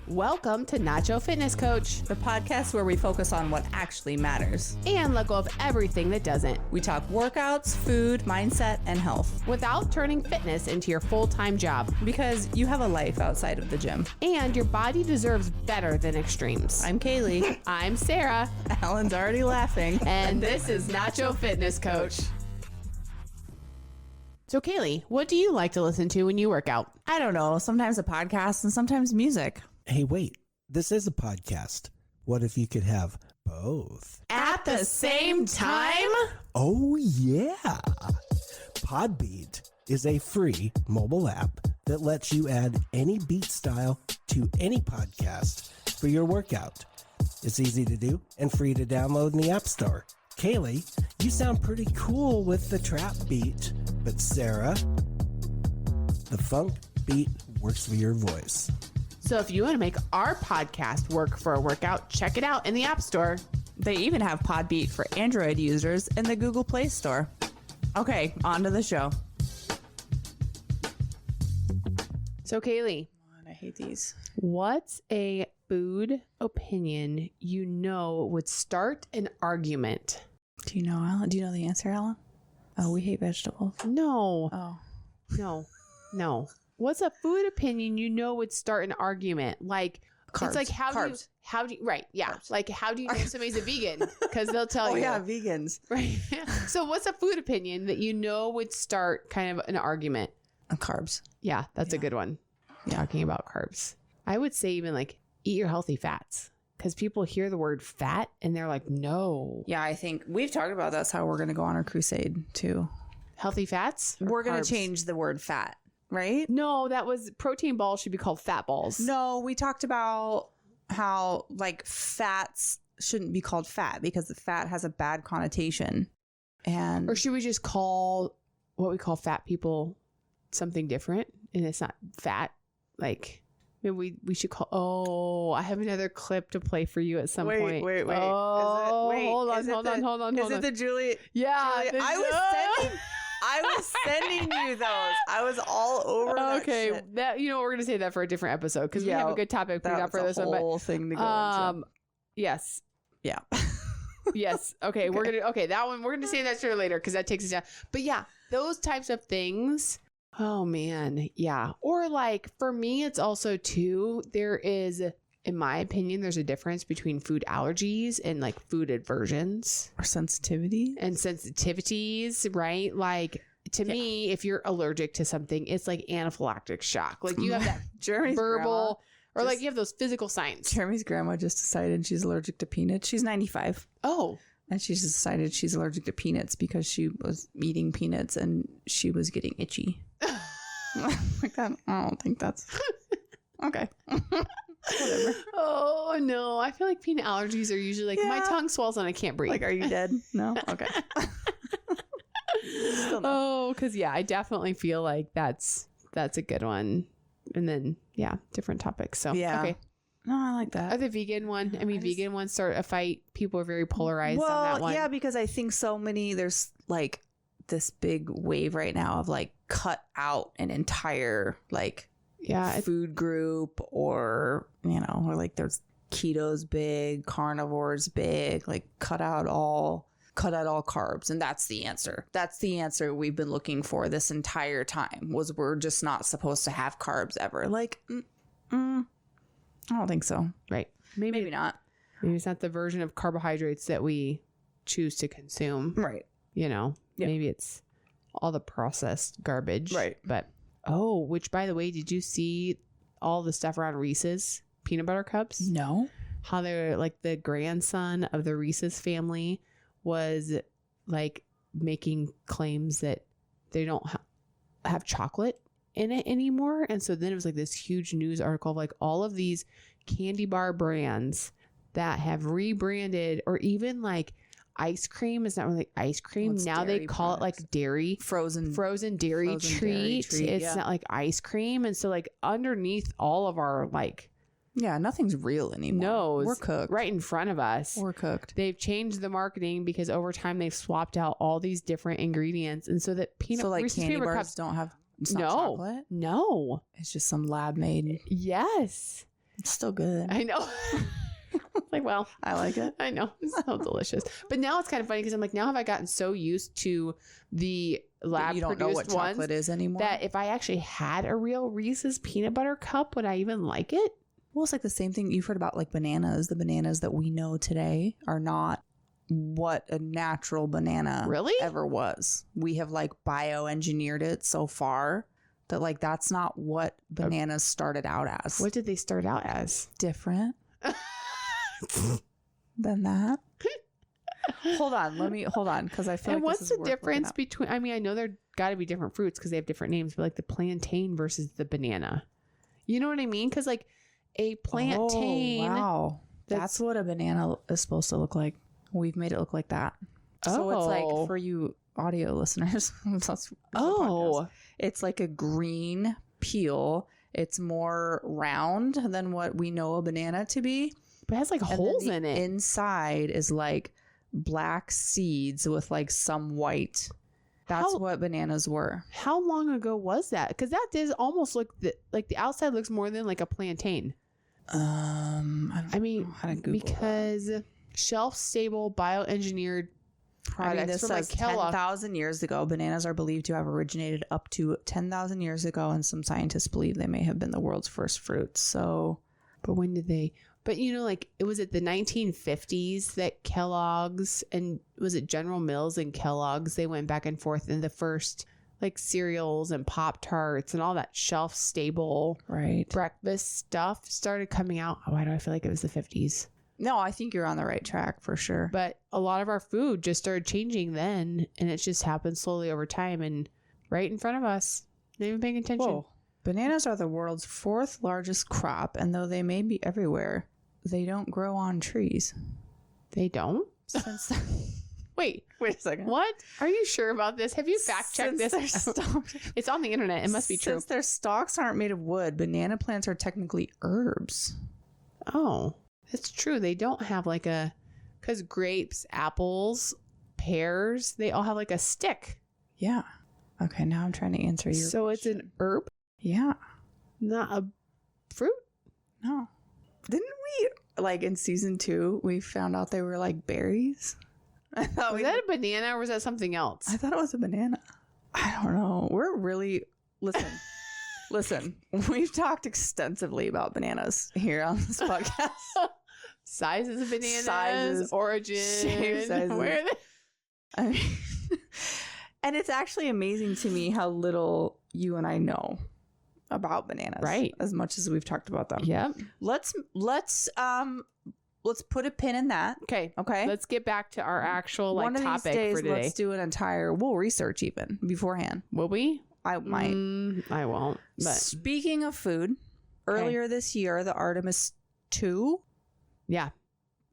Welcome to Nacho Fitness Coach, the podcast where we focus on what actually matters and let go of everything that doesn't. We talk workouts, food, mindset, and health without turning fitness into your full-time job. Because you have a life outside of the gym. And your body deserves better than extremes. I'm Caleigh. I'm Sara. Alan's already laughing. And this is Nacho Fitness Coach. So Caleigh, what do you like to listen to when you work out? I don't know. Sometimes a podcast and sometimes music. Hey, wait, this is a podcast. What if you could have both? At the same time? Oh, yeah. Podbeat is a free mobile app that lets you add any beat style to any podcast for your workout. It's easy to do and free to download in the App Store. Caleigh, you sound pretty cool with the trap beat, but Sara, the funk beat works for your voice. So if you want to make our podcast work for a workout, check it out in the App Store. They even have Podbeat for Android users in the Google Play Store. Okay, on to the show. So Caleigh, I hate these. What's a food opinion you know would start an argument? Do you know, Alan? Do you know the answer, Alan? Oh, we hate vegetables. No. Oh. No. What's a food opinion you know would start an argument? Like, Carbs. It's like, how do you, right. Yeah. Carbs. Like, how do you know somebody's a vegan? Because they'll tell you. Oh, yeah, vegans. Right. So what's a food opinion that you know would start kind of an argument? Carbs. Yeah, that's a good one. Yeah. Talking about carbs. I would say even like eat your healthy fats. Because people hear the word fat and they're like, no. Yeah, I think we've talked about that's how we're going to go on our crusade too. Healthy fats? We're going to change the word fat, right? No, that was protein balls should be called fat balls. No, we talked about how like fats shouldn't be called fat because the fat has a bad connotation. And or should we just call what we call fat people something different? And it's not fat. Like maybe we should call. I have another clip to play for you at some point. Wait. Oh, hold on. Is it the Julie? Yeah. Julie, I was sending you those. I was all over that shit. That we're gonna save that for a different episode because we have a good topic picked up for this one. Whole thing to go into. Yes. Yeah. Yes. Okay. We're gonna save that for later because that takes us down. But yeah, those types of things. Oh man. Yeah. Or like for me, it's also too, there is, in my opinion, there's a difference between food allergies and like food aversions. Or sensitivity. And sensitivities, right? Like to me, if you're allergic to something, it's like anaphylactic shock. Like you have that Jeremy's verbal, or like you have those physical signs. Jeremy's grandma just decided she's allergic to peanuts. She's 95. Oh. And she's decided she's allergic to peanuts because she was eating peanuts and she was getting itchy. Like that. I don't think that's okay. Whatever. Oh no, I feel like peanut allergies are usually like my tongue swells and I can't breathe. Like, are you dead? No. Okay. Still no. Oh, because I definitely feel like that's a good one. And then different topics. So okay. No, I like that. Or the vegan one. I mean, vegan ones start a fight. People are very polarized on that one. Yeah, because I think there's like this big wave right now of like cut out an entire like food group or or like there's keto's big, carnivores big, like cut out all carbs, and that's the answer we've been looking for this entire time, was we're just not supposed to have carbs ever. Like I don't think so. Right. Maybe not. Maybe it's not the version of carbohydrates that we choose to consume. Right. Maybe it's all the processed garbage. Right. But, which by the way, did you see all the stuff around Reese's peanut butter cups? No. How they're like the grandson of the Reese's family was like making claims that they don't have chocolate in it anymore. And so then it was like this huge news article of like all of these candy bar brands that have rebranded, or even like ice cream is not really ice cream. Now they call it like dairy frozen dairy treat. It's not like ice cream. And so like underneath all of our like nothing's real anymore. No, we're cooked right in front of us. We're cooked. They've changed the marketing because over time they've swapped out all these different ingredients, and so that Reese's candy peanut bars cups don't have chocolate. No, It's just some lab made. Yes. It's still good. I know. Like, well, I like it. I know. It's so delicious. But now it's kind of funny because I'm like, now have I gotten so used to the lab You don't know what produced ones chocolate is anymore. that if I actually had a real Reese's peanut butter cup, would I even like it? Well, it's like the same thing you've heard about, like bananas. The bananas that we know today are not what a natural banana Really? ever was. We have like bioengineered it so far that like that's not what bananas started out as. What did they start out as? Different than that. Hold on because I feel And like what's this is the worth difference looking up. between, I mean, I know there got to be different fruits because they have different names, but like the plantain versus the banana. You know what I mean? Because like a plantain. Oh, wow. That's what a banana is supposed to look like. We've made it look like that. So it's like, for you audio listeners, it's like a green peel. It's more round than what we know a banana to be. But it has like holes in it. Inside is like black seeds with like some white. That's what bananas were. How long ago was that? Because that does almost look like the outside looks more than like a plantain. I don't know how to Google because that. shelf stable bioengineered products this from says like Kellogg. 10,000 years ago. Bananas are believed to have originated up to 10,000 years ago, and some scientists believe they may have been the world's first fruits. So, but when did they? But you know, like it was at the 1950s that Kellogg's and was it General Mills and Kellogg's, they went back and forth in the first like cereals and Pop-Tarts and all that shelf stable breakfast stuff started coming out. Why do I feel like it was the 50s? No, I think you're on the right track for sure. But a lot of our food just started changing then, and it just happened slowly over time and right in front of us. Not even paying attention. Whoa. Bananas are the world's 4th largest crop, and though they may be everywhere, they don't grow on trees. They don't? Wait a second. What? Are you sure about this? Have you fact checked this? It's on the internet. It must be true. Since their stalks aren't made of wood, banana plants are technically herbs. Oh, it's true. They don't have like because grapes, apples, pears, they all have like a stick. Yeah. Okay, now I'm trying to answer your So question. it's an herb? Yeah. Not a fruit? No. Didn't we, like in season 2, we found out they were like berries? Was that a banana or was that something else? I thought it was a banana. I don't know. We're really... Listen, we've talked extensively about bananas here on this podcast. Sizes of bananas, sizes, origin, shape, sizes. Where are they? I mean, and it's actually amazing to me how little you and I know about bananas, right? As much as we've talked about them. Yep. Let's put a pin in that. Okay. Okay. Let's get back to our actual One of topic these days, for today. let's do an entire. We'll research even beforehand. Will we? I might. I won't. But speaking of food, earlier this year, the Artemis 2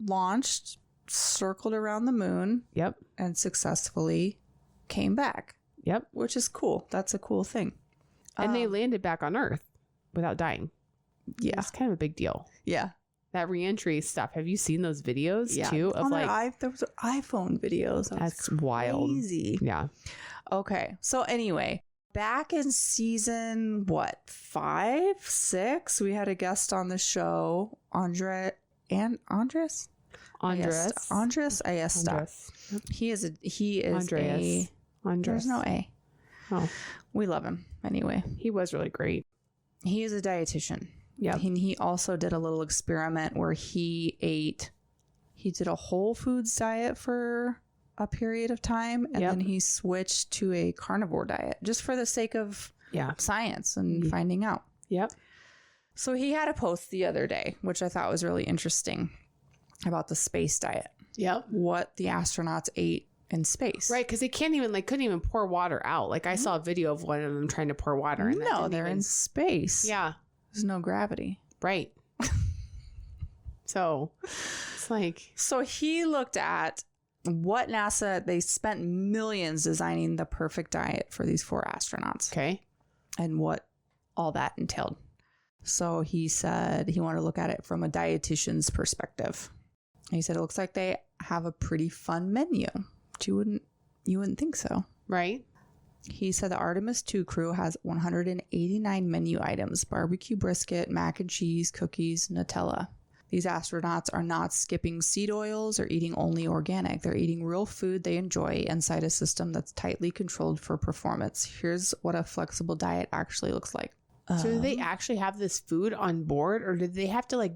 launched, circled around the moon. Yep. And successfully came back. Yep. Which is cool. That's a cool thing. And they landed back on Earth without dying. Yeah. It's kind of a big deal. Yeah. That reentry stuff. Have you seen those videos too? Of there was iPhone videos. That's wild. Crazy. Yeah. Okay. So anyway, back in season 5, 6, we had a guest on the show, Andres Ayesta. He is Andreas. There's no A. Oh. We love him anyway. He was really great. He is a dietitian. Yeah. And he also did a little experiment where he did a whole foods diet for a period of time, and then he switched to a carnivore diet just for the sake of science and finding out. Yep. So he had a post the other day, which I thought was really interesting, about the space diet. Yep. What the astronauts ate in space. Right, because they couldn't even pour water out. Like I saw a video of one of them trying to pour water. And no, they're in space. Yeah. There's no gravity. Right. So it's like. So he looked at what they spent millions designing the perfect diet for these 4 astronauts. Okay. And what all that entailed. So he said he wanted to look at it from a dietitian's perspective. And he said it looks like they have a pretty fun menu. But you wouldn't think so. Right. He said the Artemis 2 crew has 189 menu items: barbecue brisket, mac and cheese, cookies, Nutella. These astronauts are not skipping seed oils or eating only organic. They're eating real food they enjoy inside a system that's tightly controlled for performance. Here's what a flexible diet actually looks like. So do they actually have this food on board, or did they have to like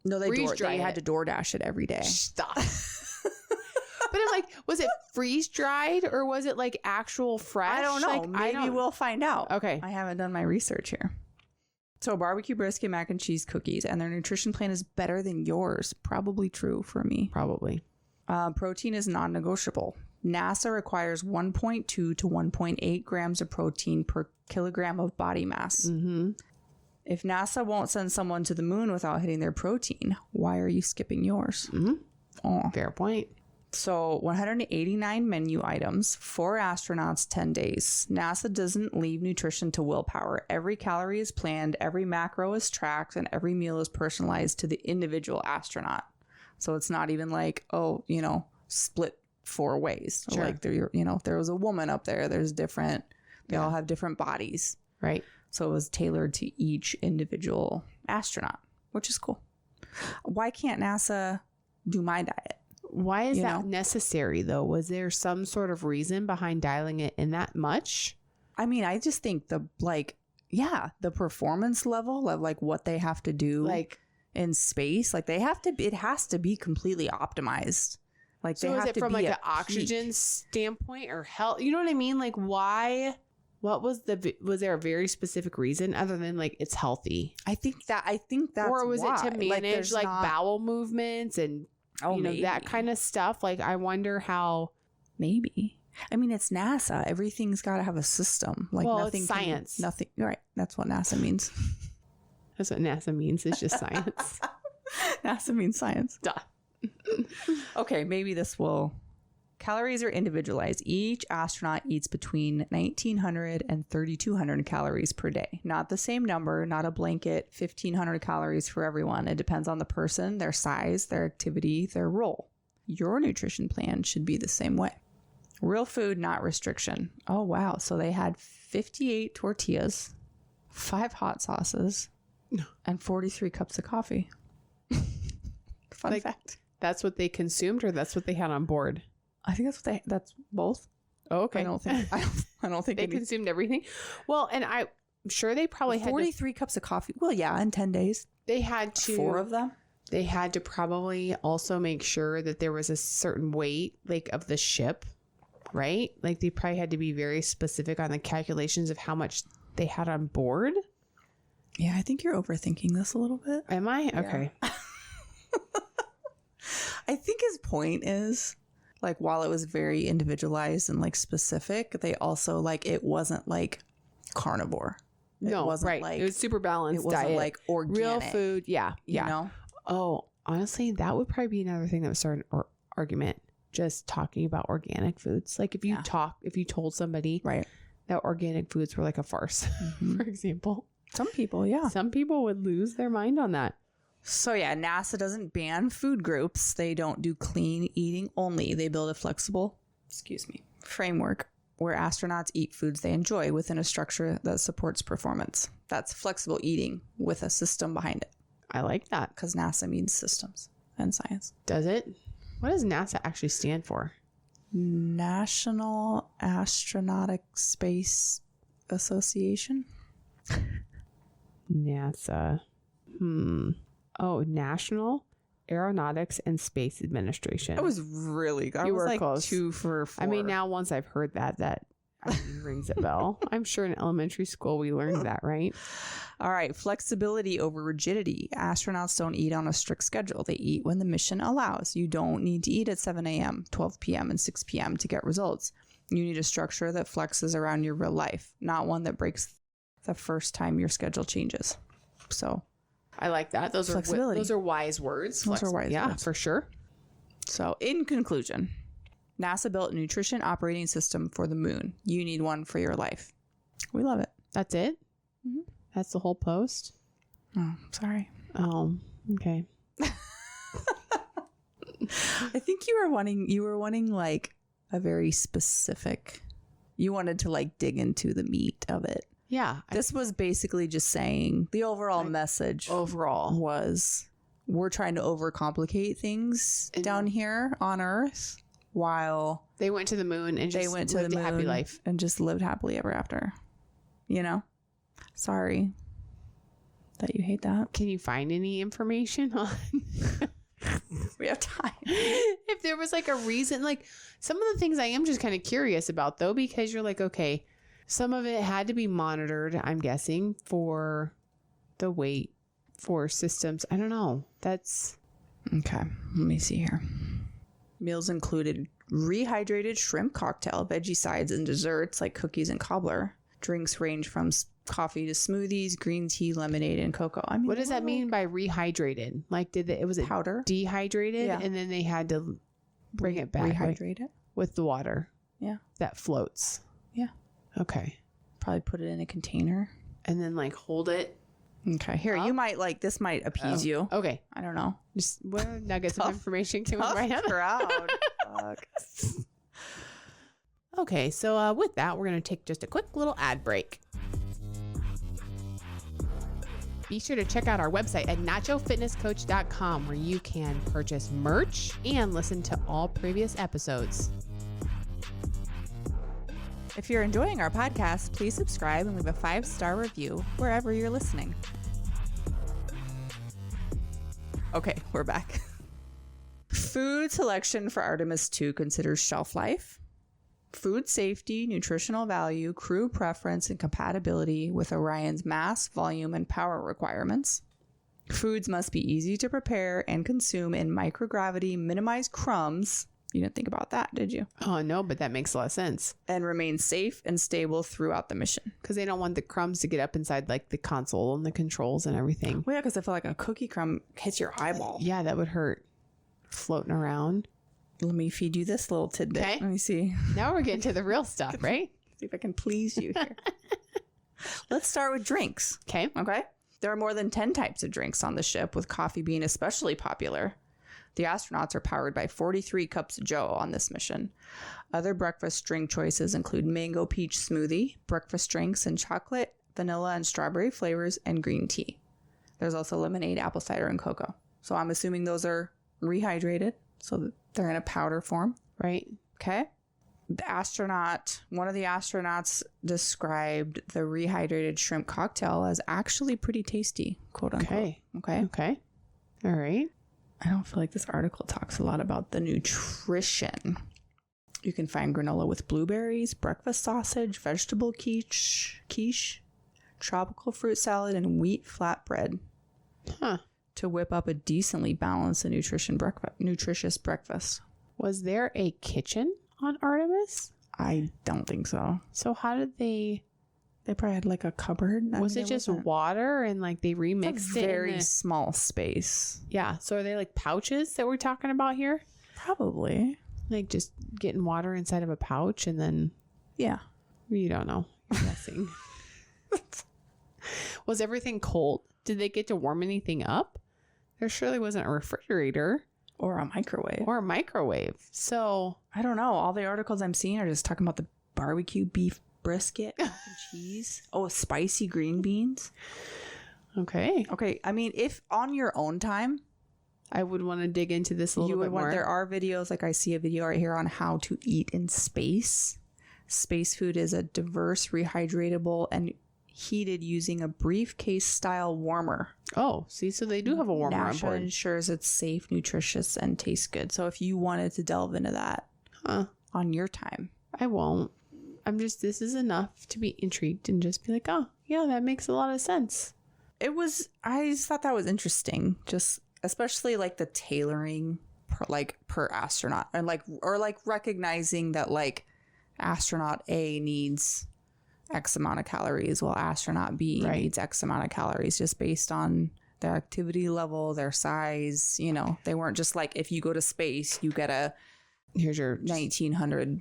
No, they freeze-dry had to DoorDash it every day. Stop. But I'm like, was it freeze dried or was it like actual fresh? I don't know. Like, Maybe we'll find out. Okay. I haven't done my research here. So barbecue brisket, mac and cheese, cookies, and their nutrition plan is better than yours. Probably true for me. Probably. Protein is non-negotiable. NASA requires 1.2 to 1.8 grams of protein per kilogram of body mass. Mm-hmm. If NASA won't send someone to the moon without hitting their protein, why are you skipping yours? Mm-hmm. Oh. Fair point. So 189 menu items, 4 astronauts, 10 days. NASA doesn't leave nutrition to willpower. Every calorie is planned, every macro is tracked, and every meal is personalized to the individual astronaut. So it's not even like, split 4 ways. Sure. Like there was a woman up there. There's different. They all have different bodies. Right. So it was tailored to each individual astronaut, which is cool. Why can't NASA do my diet? Why is that necessary, though? Was there some sort of reason behind dialing it in that much? I mean, I just think the performance level of like what they have to do like in space, like it has to be completely optimized. Like, so they is have it to from be like at an oxygen peak. standpoint or health? You know what I mean? Like, why? What was there a very specific reason other than like it's healthy? I think that's or was why. it to manage like bowel movements and maybe that kind of stuff? Like, I wonder how. Maybe. I mean, it's NASA. Everything's got to have a system. Like, nothing. It's science. Nothing. Right. That's what NASA means. That's what NASA means. It's just science. NASA means science. Duh. Okay, maybe this will. Calories are individualized. Each astronaut eats between 1,900 and 3,200 calories per day. Not the same number, not a blanket 1,500 calories for everyone. It depends on the person, their size, their activity, their role. Your nutrition plan should be the same way. Real food, not restriction. Oh, wow. So they had 58 tortillas, 5 hot sauces, and 43 cups of coffee. Fun fact. That's what they consumed, or that's what they had on board? I think that's both. Oh, okay. I don't think they consumed everything. Well, and I'm sure they probably had 43 cups of coffee. Well, yeah, in 10 days. They had to 4 of them. They had to probably also make sure that there was a certain weight, like, of the ship, right? Like, they probably had to be very specific on the calculations of how much they had on board. Yeah, I think you're overthinking this a little bit. Am I? Yeah. Okay. I think his point is, like, while it was very individualized and like specific, they also like it wasn't like carnivore. No, it wasn't right. Like, it was super balanced. It wasn't diet. like organic. Real food. Yeah. You know? Oh, honestly, that would probably be another thing that would start an argument. Just talking about organic foods. Like, if you told somebody right that organic foods were like a farce, for example. Some people would lose their mind on that. So yeah, NASA doesn't ban food groups. They don't do clean eating only. They build a flexible, framework where astronauts eat foods they enjoy within a structure that supports performance. That's flexible eating with a system behind it. I like that. Because NASA means systems and science. Does it? What does NASA actually stand for? National Astronautic Space Association. NASA. Oh, National Aeronautics and Space Administration. I was really good. You were like close. 2 for 4. I mean, now once I've heard that rings a bell. I'm sure in elementary school we learned that, right? All right. Flexibility over rigidity. Astronauts don't eat on a strict schedule. They eat when the mission allows. You don't need to eat at 7 a.m., 12 p.m., and 6 p.m. to get results. You need a structure that flexes around your real life, not one that breaks the first time your schedule changes. So I like that. Those are wise words. Those are wise yeah, words. for sure. So in conclusion, NASA built a nutrition operating system for the moon. You need one for your life. We love it. That's it? Mm-hmm. That's the whole post? Oh, sorry. Oh, okay. I think you were wanting like a very specific You wanted to like dig into the meat of it. Yeah. This was basically just saying the overall message was we're trying to overcomplicate things down here on Earth while they went to the moon and just lived a happy life and just lived happily ever after. You know? Sorry that you hate that. Can you find any information on we have time? If there was like a reason, like some of the things I am just kind of curious about though, because you're like, okay, some of it had to be monitored, I'm guessing, for the weight, for systems. I don't know. That's okay. Let me see here. Meals included rehydrated shrimp cocktail, veggie sides, and desserts like cookies and cobbler. Drinks range from coffee to smoothies, green tea, lemonade, and cocoa. I mean, what does that mean by rehydrated? Like, was it powder dehydrated, and then they had to bring it back, rehydrate it with the water? Yeah, that floats. Yeah. Okay. Probably put it in a container and then like hold it. Okay. Here, you might like this. Might appease you. Okay. I don't know. Just what nuggets of information can we write out? Crowd. Okay, so with that, we're going to take just a quick little ad break. Be sure to check out our website at nachofitnesscoach.com where you can purchase merch and listen to all previous episodes. If you're enjoying our podcast, please subscribe and leave a 5-star review wherever you're listening. Okay, we're back. Food selection for Artemis 2 considers shelf life, food safety, nutritional value, crew preference, and compatibility with Orion's mass, volume, and power requirements. Foods must be easy to prepare and consume in microgravity, minimize crumbs. You didn't think about that, did you? Oh, no, but that makes a lot of sense. And remain safe and stable throughout the mission. Because they don't want the crumbs to get up inside like the console and the controls and everything. Well, yeah, because I feel like a cookie crumb hits your eyeball. Yeah, that would hurt. Floating around. Let me feed you this little tidbit. Okay. Let me see. Now we're getting to the real stuff, right? See if I can please you here. Let's start with drinks. Okay. There are more than 10 types of drinks on the ship, with coffee being especially popular. The astronauts are powered by 43 cups of joe on this mission. Other breakfast drink choices include mango peach smoothie, breakfast drinks in chocolate, vanilla, and strawberry flavors, and green tea. There's also lemonade, apple cider, and cocoa. So I'm assuming those are rehydrated, so that they're in a powder form. Right. Okay. One of the astronauts described the rehydrated shrimp cocktail as actually pretty tasty, quote unquote. Okay. All right. I don't feel like this article talks a lot about the nutrition. You can find granola with blueberries, breakfast sausage, vegetable quiche, tropical fruit salad, and wheat flatbread. To whip up a decently balanced and nutritious breakfast. Was there a kitchen on Artemis? I don't think so. So how did they... They probably had like a cupboard. Was it just water and like they remixed it? Very small space. Yeah. So are they like pouches that we're talking about here? Probably. Like just getting water inside of a pouch and then... Yeah. You don't know. You're guessing. Was everything cold? Did they get to warm anything up? There surely wasn't a refrigerator. Or a microwave. So... I don't know. All the articles I'm seeing are just talking about the barbecue beef brisket and cheese. Oh, spicy green beans. Okay. I mean, if on your own time, I would want to dig into this a little bit more. There are videos, like I see a video right here on how to eat in space. Space food is a diverse, rehydratable, and heated using a briefcase style warmer. Oh, see, so they do have a warmer on board. Ensures it's safe, nutritious, and tastes good. So if you wanted to delve into that on your time. I won't. This is enough to be intrigued and just be like, oh, yeah, that makes a lot of sense. I just thought that was interesting. Just especially like the tailoring per astronaut and or recognizing that like astronaut A needs X amount of calories while astronaut B needs X amount of calories just based on their activity level, their size. You know, they weren't just like, if you go to space, you get here's your 1900,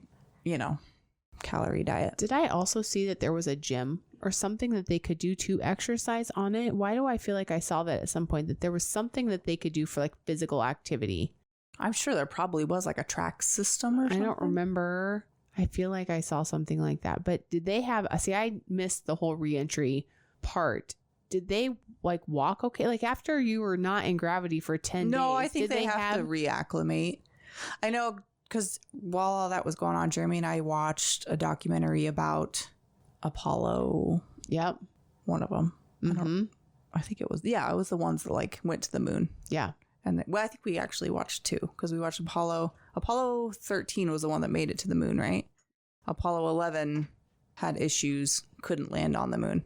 calorie diet. Did I also see that there was a gym or something that they could do to exercise on it? Why do I feel like I saw that at some point, that there was something that they could do for like physical activity? I'm sure there probably was like a track system or something. I don't remember. I feel like I saw something like that. But did they have, see, I missed the whole reentry part. Did they like walk okay? Like after you were not in gravity for 10 days? No, I think they have to reacclimate. I know because while all that was going on, Jeremy and I watched a documentary about Apollo. Yep. One of them. I think it was, it was the ones that like went to the moon. Yeah. And I think we actually watched 2 because we watched Apollo 13 was the one that made it to the moon, right? Apollo 11 had issues, couldn't land on the moon.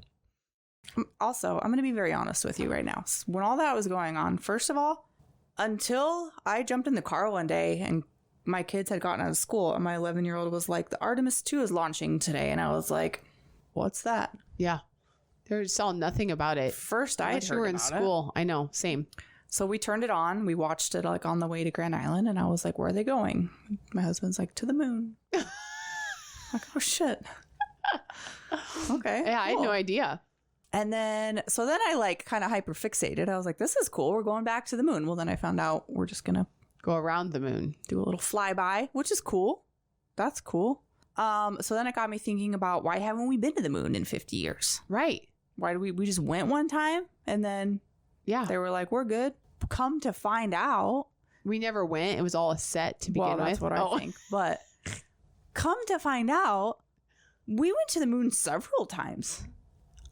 Also, I'm going to be very honest with you right now. When all that was going on, first of all, until I jumped in the car one day and my kids had gotten out of school and my 11-year-old was like, the Artemis 2 is launching today. And I was like, what's that? Yeah. They saw nothing about it. First, I heard you were in about school. I know. Same. So we turned it on. We watched it like on the way to Grand Island. And I was like, where are they going? My husband's like, to the moon. I'm like, oh, shit. Okay. Yeah, cool. I had no idea. And then I like kind of hyper fixated. I was like, this is cool. We're going back to the moon. Well, then I found out we're just going to go around the moon, do a little flyby, which is cool. That's cool. So then it got me thinking about why haven't we been to the moon in 50 years? Right. Why do we just went one time and then they were like, we're good. Come to find out. We never went. It was all a set to begin with. That's what I think. But come to find out, we went to the moon several times.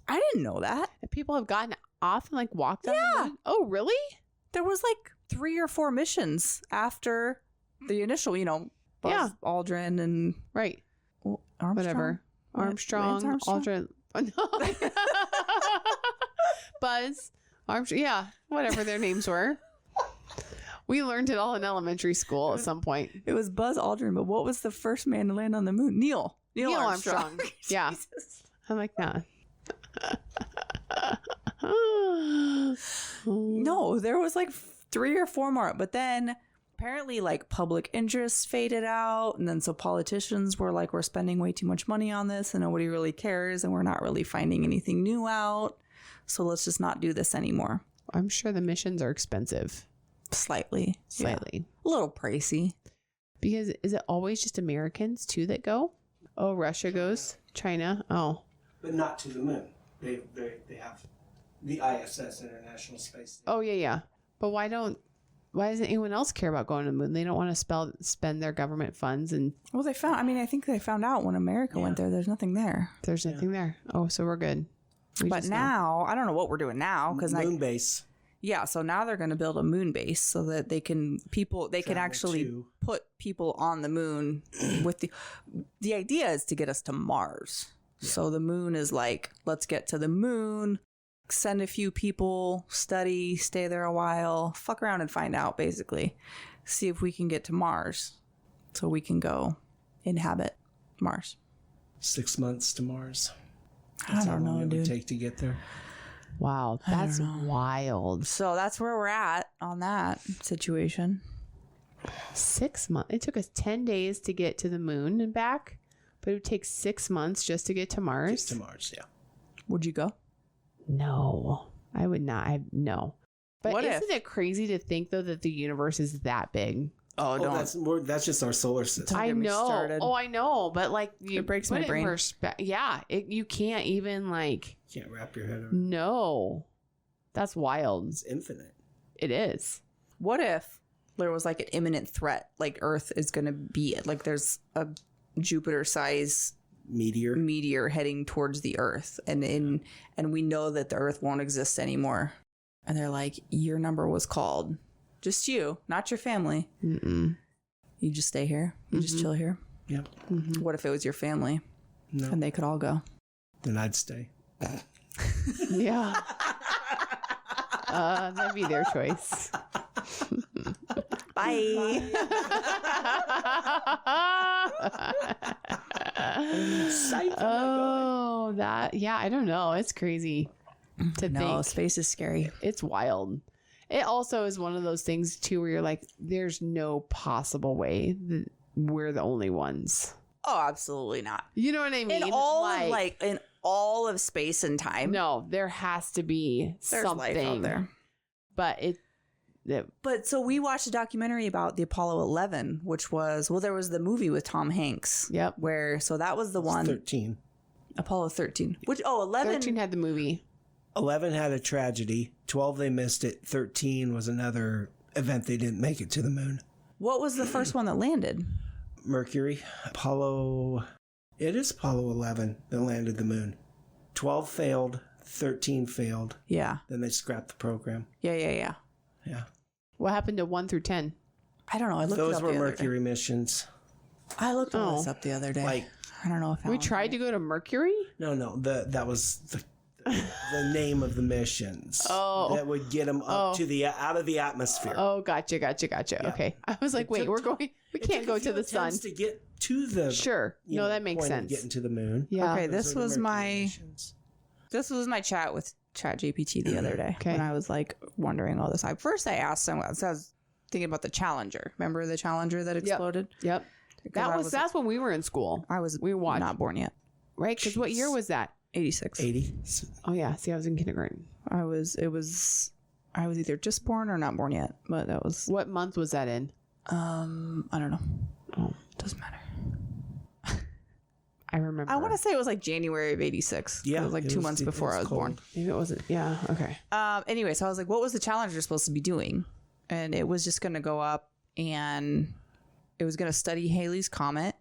I didn't know that. People have gotten off and like walked on the moon? Oh, really? There was like 3 or 4 missions after the initial, Buzz Aldrin and Armstrong. Whatever. Armstrong, Aldrin. No. Buzz, Armstrong. Yeah, whatever their names were. We learned it all in elementary school at some point. It was Buzz Aldrin, but what was the first man to land on the moon? Neil Armstrong. Yeah. I'm like, nah. No, there was like 3 or 4 more, but then apparently like public interest faded out, and then so politicians were like, we're spending way too much money on this and nobody really cares and we're not really finding anything new out, so let's just not do this anymore. I'm sure the missions are expensive. Slightly. A little pricey. Because is it always just Americans too that go? Oh, Russia goes, China. Oh, but not to the moon. They have the ISS, International Space Station. Oh yeah. But why doesn't anyone else care about going to the moon? They don't want to spend their government funds. And well, I think they found out when America went there, there's nothing there. There's nothing there. Oh, so we're good. But now, I don't know what we're doing now. Because moon base. Yeah, so now they're going to build a moon base so that they can actually put people on the moon with the idea is to get us to Mars. Yeah. So the moon is like, let's get to the moon, send a few people, study, stay there a while, fuck around and find out, basically. See if we can get to Mars so we can go inhabit Mars. 6 months to Mars. That's I don't know, how long dude. It would take to get there. Wow, that's wild. So that's where we're at on that situation. 6 months. It took us 10 days to get to the moon and back, but it would take 6 months just to get to Mars. Get to Mars, yeah. Would you go? No, I would not. No. But isn't it crazy to think, though, that the universe is that big? That's just our solar system. I know. Oh, I know. But like, it breaks my brain. You can't even like. You can't wrap your head around. No, that's wild. It's infinite. It is. What if there was like an imminent threat, like Earth is going to be like there's a Jupiter-sized meteor heading towards the Earth, and we know that the Earth won't exist anymore, and they're like, your number was called. Just you, not your family. Mm-mm. You just stay here. You just chill here. Yep. Mm-hmm. What if it was your family? No. And they could all go. Then I'd stay. Yeah. That'd be their choice. Bye. Oh, I don't know. It's crazy to think. Space is scary. It's wild. It also is one of those things too where you're like, there's no possible way that we're the only ones. Oh, absolutely not. You know what I mean? In all of space and time. No, there has to be there's something life out there. But But so we watched a documentary about the Apollo 11, which was, well, there was the movie with Tom Hanks. Yep. So that was the one. 13. Apollo 13. 11. 13 had the movie. 11 had a tragedy. 12, they missed it. 13 was another event they didn't make it to the moon. What was the first one that landed? Mercury. It is Apollo 11 that landed the moon. 12 failed. 13 failed. Yeah. Then they scrapped the program. Yeah. What happened to 1 through 10? I don't know. I looked Those it up were the other Mercury day. missions. I looked all this up the other day. Like, I don't know if We tried to go to Mercury? no, that was the name of the missions. Oh. That would get them up to out of the atmosphere. Oh, gotcha. Yeah. Okay. I was like, wait, we can't go to the sun. To get to the Sure. No, that makes point of sense. getting to the moon. Yeah. Okay, Those this are the was Mercury my missions. chat with ChatGPT the other day when I was like wondering all this. First I asked him, so I was thinking about the Challenger. Remember the Challenger that exploded? Yep. That's when we were in school. We were watched. not born yet. Right? Because what year was that? 86. 80. Oh yeah. See, I was in kindergarten. I was either just born or not born yet, but that was What month was that in? I don't know. Oh, Doesn't matter. I remember. I want to say it was like January of 86. Yeah, It was like 2 months before I was born. Maybe it wasn't. Yeah. Okay. Anyway, so I was like, what was the Challenger supposed to be doing? And it was just going to go up and it was going to study Halley's Comet.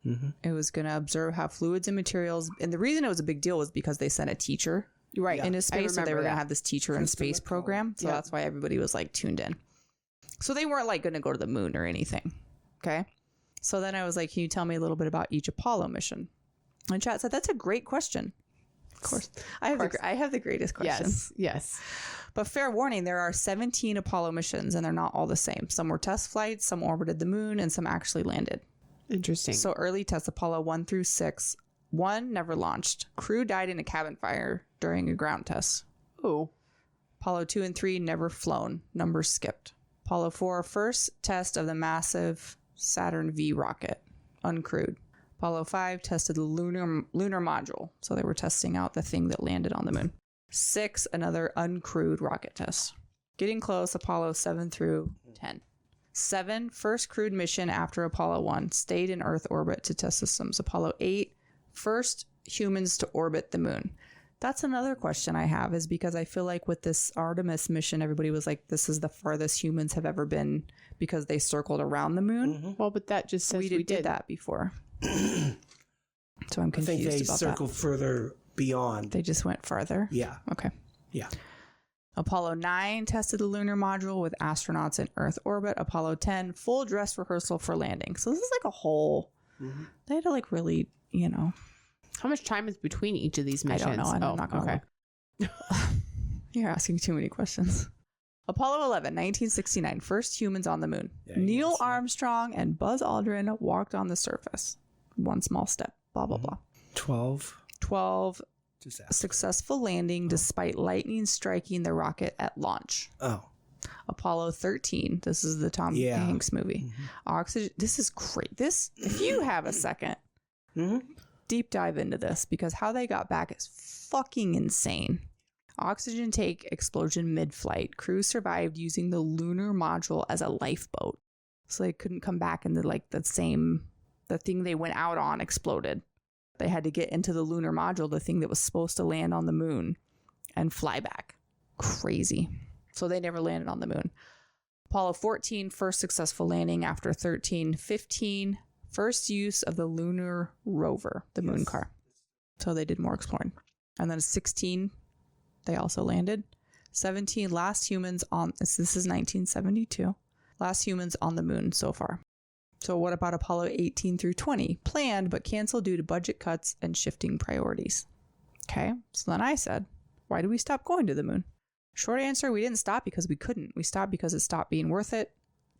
Mm-hmm. It was going to observe how fluids and materials, and the reason it was a big deal was because they sent a teacher into space, so they were going to have this teacher in space program. So that's why everybody was like tuned in. So they weren't like going to go to the moon or anything. Okay. So then I was like, can you tell me a little bit about each Apollo mission? And chat said, that's a great question. Of course. I have the greatest question. Yes. But fair warning, there are 17 Apollo missions and they're not all the same. Some were test flights, some orbited the moon, and some actually landed. Interesting. So early tests, Apollo 1 through 6, 1 never launched. Crew died in a cabin fire during a ground test. Oh. Apollo 2 and 3 never flown. Numbers skipped. Apollo 4, first test of the massive Saturn V rocket, uncrewed. Apollo 5 tested the lunar module. So they were testing out the thing that landed on the moon. 6, another uncrewed rocket test. Getting close, Apollo 7 through 10. 7, first crewed mission after Apollo 1, stayed in Earth orbit to test systems. Apollo 8, first humans to orbit the moon. That's another question I have, is because I feel like with this Artemis mission, everybody was like, this is the farthest humans have ever been because they circled around the moon. Mm-hmm. Well, but that just says we did that before. So I'm confused I think they about circled further beyond. They just went farther? Yeah. Okay. Yeah. Apollo 9 tested the lunar module with astronauts in Earth orbit. Apollo 10, full dress rehearsal for landing. So this is like a whole... Mm-hmm. They had to like really, How much time is between each of these missions? I don't know. I'm not going to You're asking too many questions. Apollo 11, 1969, first humans on the moon. Yeah, Neil Armstrong and Buzz Aldrin walked on the surface. One small step, blah, blah, blah. 12. Successful landing despite lightning striking the rocket at launch. Oh. Apollo 13. This is the Tom Hanks movie. Mm-hmm. Oxygen. This is great. If you have a second, deep dive into this, because how they got back is fucking insane. Oxygen tank explosion mid-flight. Crew survived using the lunar module as a lifeboat. So they couldn't come back and the thing they went out on exploded. They had to get into the lunar module, the thing that was supposed to land on the moon, and fly back. Crazy. So they never landed on the moon. Apollo 14, first successful landing after 13. 15, first use of the lunar rover, the moon car. So they did more exploring. And then 16, they also landed. 17, last humans on, this is 1972, last humans on the moon so far. So what about Apollo 18 through 20? Planned, but canceled due to budget cuts and shifting priorities. Okay, so then I said, why did we stop going to the moon? Short answer, we didn't stop because we couldn't. We stopped because it stopped being worth it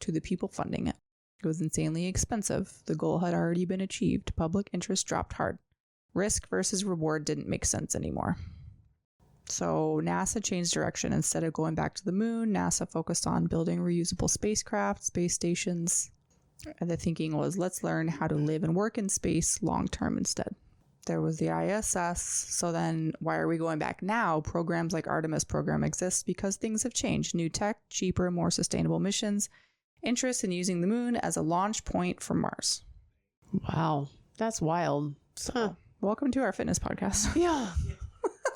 to the people funding it. It was insanely expensive. The goal had already been achieved. Public interest dropped hard. Risk versus reward didn't make sense anymore. So NASA changed direction. Instead of going back to the moon, NASA focused on building reusable spacecraft, space stations. And the thinking was, let's learn how to live and work in space long term instead. There was the ISS. So then why are we going back now? Programs like Artemis program exist because things have changed. New tech, cheaper, more sustainable missions, interest in using the moon as a launch point for Mars. Wow. That's wild. So welcome to our fitness podcast. Yeah.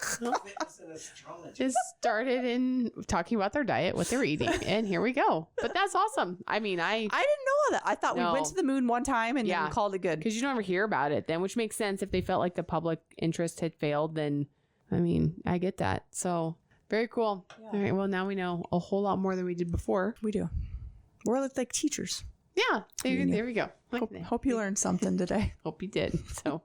Fitness and astrology. Just started in talking about their diet, what they're eating, and here we go. But that's awesome. I mean, I didn't know that. I thought we went to the moon one time and then called it good. Because you don't ever hear about it then, which makes sense. If they felt like the public interest had failed, then, I mean, I get that. So, very cool. Yeah. All right, well, now we know a whole lot more than we did before. We do. We're like teachers. Yeah, there we go. Hope you learned something today. Hope you did. So,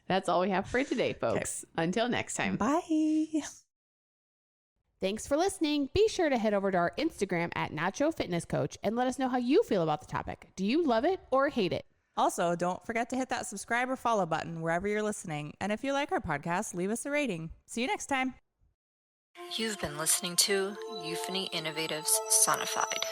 that's all we have for today, folks. Okay. Until next time. Bye. Thanks for listening. Be sure to head over to our Instagram at Nacho Fitness Coach and let us know how you feel about the topic. Do you love it or hate it? Also, don't forget to hit that subscribe or follow button wherever you're listening. And if you like our podcast, leave us a rating. See you next time. You've been listening to Euphony Innovatives Sonified.